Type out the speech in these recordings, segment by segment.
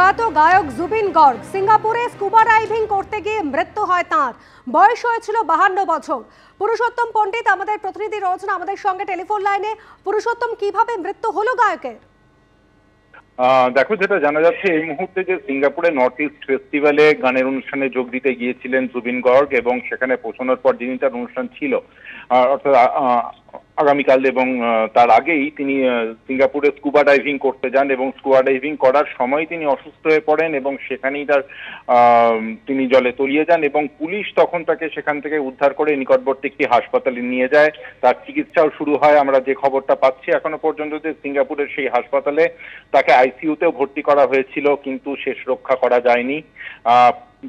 প্রয়াত গায়ক জুবিন গর্গ সিঙ্গাপুরে স্কুবা ডাইভিং করতে গিয়ে মৃত্যু হয় তাঁর। বয়স হয়েছিল 52 বছর। পুরুষোত্তম পণ্ডিত আমাদের প্রতিনিধি রয়েছেন আমাদের সঙ্গে টেলিফোন লাইনে। পুরুষোত্তম, কিভাবে মৃত্যু হলো গায়কের? দেখো, যেটা জানা যাচ্ছে এই মুহূর্তে যে সিঙ্গাপুরে নর্থ ইস্ট ফেস্টিভ্যালে গানের অনুষ্ঠানে যোগ দিতে গিয়েছিলেন জুবিন গর্গ, এবং সেখানে পৌঁছানোর পর যিনি তার অনুষ্ঠান ছিল অর্থাৎ আগামীকাল, এবং তার আগেই তিনি সিঙ্গাপুরে স্কুবা ডাইভিং করতে যান, এবং স্কুবা ডাইভিং করার সময় তিনি অসুস্থ হয়ে পড়েন এবং সেখানেই তিনি জলে তলিয়ে যান, এবং পুলিশ তখন তাকে সেখান থেকে উদ্ধার করে নিকটবর্তী একটি হাসপাতালে নিয়ে যায়। তার চিকিৎসাও শুরু হয়। আমরা যে খবরটা পাচ্ছি এখনো পর্যন্ত যে সিঙ্গাপুরের সেই হাসপাতালে তাকে আইসিইউতেও ভর্তি করা হয়েছিল, কিন্তু শেষ রক্ষা করা যায়নি।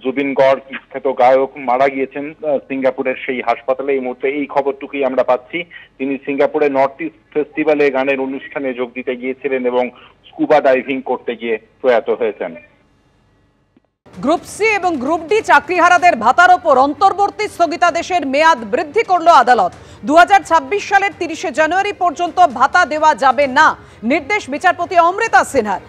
জুবিন গর্গ বিখ্যাত গায়ক মারা গিয়েছেন সিঙ্গাপুরের সেই হাসপাতালে। এই মুহূর্তে এই খবরটুকুই আমরা পাচ্ছি। তিনি সিঙ্গাপুরে নর্থ ইস্ট ফেস্টিভ্যালে গানের অনুষ্ঠানে যোগ দিতে গিয়েছিলেন এবং স্কুবা ডাইভিং করতে গিয়ে প্রয়াত হয়েছেন। গ্রুপ সি এবং গ্রুপ ডি চাকরিহারাদের ভাতার ওপর অন্তর্বর্তী স্থগিতাদেশের মেয়াদ বৃদ্ধি করল আদালত। 2026 সালের 30 জানুয়ারি পর্যন্ত ভাতা দেওয়া যাবে না, নির্দেশ বিচারপতি অমৃতা সিনহার।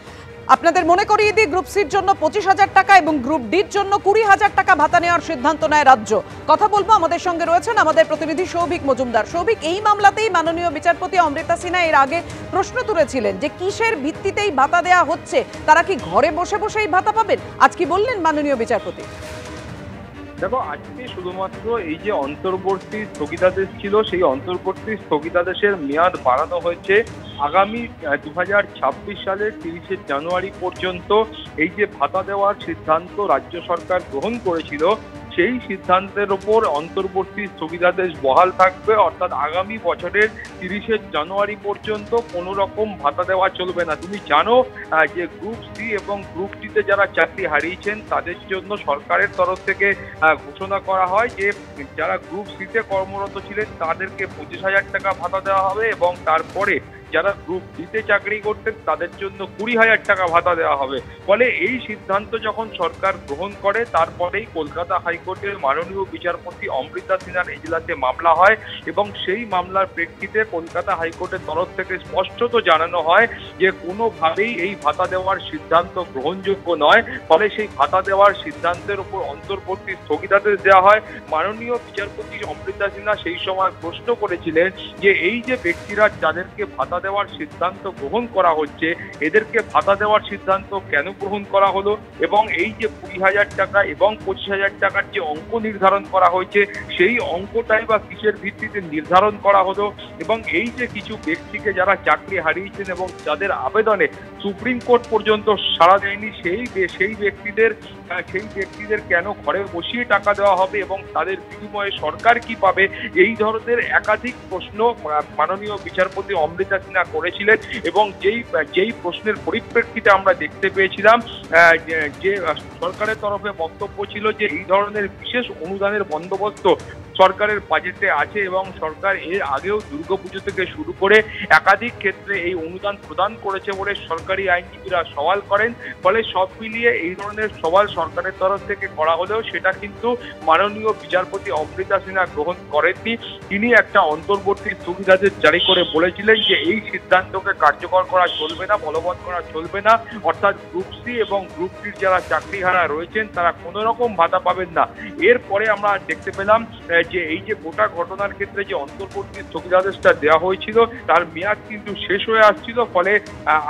আপনাদের মনে করিয়ে দিই, গ্রুপ সির জন্য 25,000 টাকা এবং গ্রুপ ডির জন্য 20,000 টাকা ভাতা নেওয়ার সিদ্ধান্ত নেয় রাজ্য। কথা বলবো, আমাদের সঙ্গে রয়েছেন আমাদের প্রতিনিধি সৌভিক মজুমদার। সৌভিক, এই মামলাতেই মাননীয় বিচারপতি অমৃতা সিনহা এর আগে প্রশ্ন তুলেছিলেন যে কিসের ভিত্তিতেই ভাতা দেওয়া হচ্ছে, তারা কি ঘরে বসে বসেই ভাতা পাবেন? আজ কি বললেন মাননীয় বিচারপতি? দেখো, আজকে শুধুমাত্র এই যে অন্তর্বর্তী স্থগিতাদেশ ছিল, সেই অন্তর্বর্তী স্থগিতাদেশের মেয়াদ বাড়ানো হয়েছে আগামী 2026 সালের 30 জানুয়ারি পর্যন্ত। এই যে ভাতা দেওয়ার সিদ্ধান্ত রাজ্য সরকার গ্রহণ করেছিল, সেই সিদ্ধান্তের ওপর অন্তর্বর্তী স্থগিতাদেশ বহাল থাকবে। অর্থাৎ আগামী বছরের 30 জানুয়ারি পর্যন্ত কোনো রকম ভাতা দেওয়া চলবে না। তুমি জানো যে গ্রুপ সি এবং গ্রুপ ডিতে যারা চাকরি হারিয়েছেন তাদের জন্য সরকারের তরফ থেকে ঘোষণা করা হয় যে যারা গ্রুপ সিতে কর্মরত ছিলেন তাদেরকে 25,000 টাকা ভাতা দেওয়া হবে, এবং তারপরে যারা গ্রুপ ডিতে চাকরি করতেন তাদের জন্য 20,000 টাকা ভাতা দেওয়া হবে। ফলে এই সিদ্ধান্ত যখন সরকার গ্রহণ করে, তারপরেই কলকাতা হাইকোর্টের মাননীয় বিচারপতি অমৃতা সিনহার এজলাসে মামলা হয়, এবং সেই মামলার প্রেক্ষিতে কলকাতা হাইকোর্টের তরফ থেকে স্পষ্টত জানানো হয় যে কোনোভাবেই এই ভাতা দেওয়ার সিদ্ধান্ত গ্রহণযোগ্য নয়। ফলে সেই ভাতা দেওয়ার সিদ্ধান্তের উপর অন্তর্বর্তী স্থগিতাদেশ দেওয়া হয়। মাননীয় বিচারপতি অমৃতা সিনহা সেই সময় প্রশ্ন করেছিলেন যে এই যে ব্যক্তিরা যাদেরকে ভাতা দেওয়ার সিদ্ধান্ত গ্রহণ করা হচ্ছে, এদেরকে ভাতা দেওয়ার সিদ্ধান্ত কেন গ্রহণ করা হলো, এবং এই যে 20,000 টাকা এবং 25,000 টাকার যে অঙ্ক নির্ধারণ করা হয়েছে, সেই অঙ্কটাই বা কিসের ভিত্তিতে নির্ধারণ করা হলো, এবং এই যে কিছু ব্যক্তিকে যারা চাকরি হারিয়েছেন এবং যাদের আবেদনে সুপ্রিম কোর্ট পর্যন্ত সাড়া দেয়নি, সেই ব্যক্তিদের কেন ঘরে বসিয়ে টাকা দেওয়া হবে এবং তাদের বিনিময়ে সরকার কি পাবে, এই ধরনের একাধিক প্রশ্ন মাননীয় বিচারপতি অমৃতা সিনহা করেছিলেন। এবং যেই প্রশ্নের পরিপ্রেক্ষিতে আমরা দেখতে পেয়েছিলাম যে সরকারের তরফে বক্তব্য ছিল যে এই ধরনের বিশেষ অনুদানের বন্দোবস্ত সরকারের বাজেটে আছে, এবং সরকার এর আগেও দুর্গাপুজো থেকে শুরু করে একাধিক ক্ষেত্রে এই অনুদান প্রদান করেছে বলে সরকারি আইনজীবীরা সওয়াল করেন। ফলে সব মিলিয়ে এই ধরনের সওয়াল সরকারের তরফ থেকে করা হলেও সেটা কিন্তু মাননীয় বিচারপতি অমৃতা সিনহা গ্রহণ করেননি। তিনি একটা অন্তর্বর্তী স্থগিতাদেশ জারি করে বলেছিলেন যে এই সিদ্ধান্তকে কার্যকর করা চলবে না, বলবৎ করা চলবে না। অর্থাৎ গ্রুপ সি এবং গ্রুপ ডির যারা চাকরিহারা রয়েছেন তারা কোনো রকম ভাতা পাবেন না। এরপরে আমরা দেখতে পেলাম যে এই যে গোটা ঘটনার ক্ষেত্রে যে অন্তর্বর্তী স্থগিতাদেশটা দেওয়া হয়েছিল তার মেয়াদ কিন্তু শেষ হয়ে আসছিল। ফলে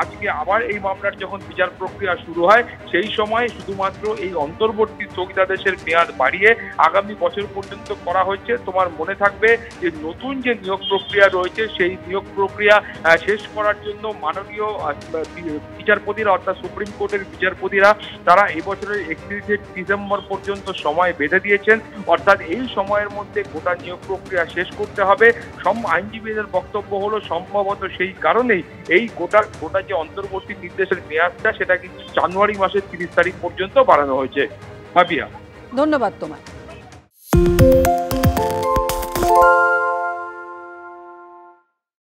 আজকে আবার এই মামলার যখন বিচার প্রক্রিয়া শুরু হয়, সেই সময় শুধুমাত্র এই অন্তর্বর্তী স্থগিতাদেশের মেয়াদ বাড়িয়ে আগামী বছর পর্যন্ত করা হয়েছে। তোমার মনে থাকবে যে নতুন যে নিয়োগ প্রক্রিয়া রয়েছে, সেই নিয়োগ প্রক্রিয়া শেষ করার জন্য মাননীয় বিচারপতিরা অর্থাৎ সুপ্রিম কোর্টের বিচারপতিরা তারা এবছরের 31 ডিসেম্বর পর্যন্ত সময় বেঁধে দিয়েছেন। অর্থাৎ এই সময়ের মধ্যে গোটা নিয়োগ প্রক্রিয়া শেষ করতে হবে। আইনজীবীদের বক্তব্য হলো সম্ভবত সেই কারণেই এই গোটা যে অন্তর্বর্তী নির্দেশের মেয়াদটা সেটা কিন্তু জানুয়ারি মাসের 30 তারিখ পর্যন্ত বাড়ানো হয়েছে। ভাবিয়া, ধন্যবাদ তোমায়।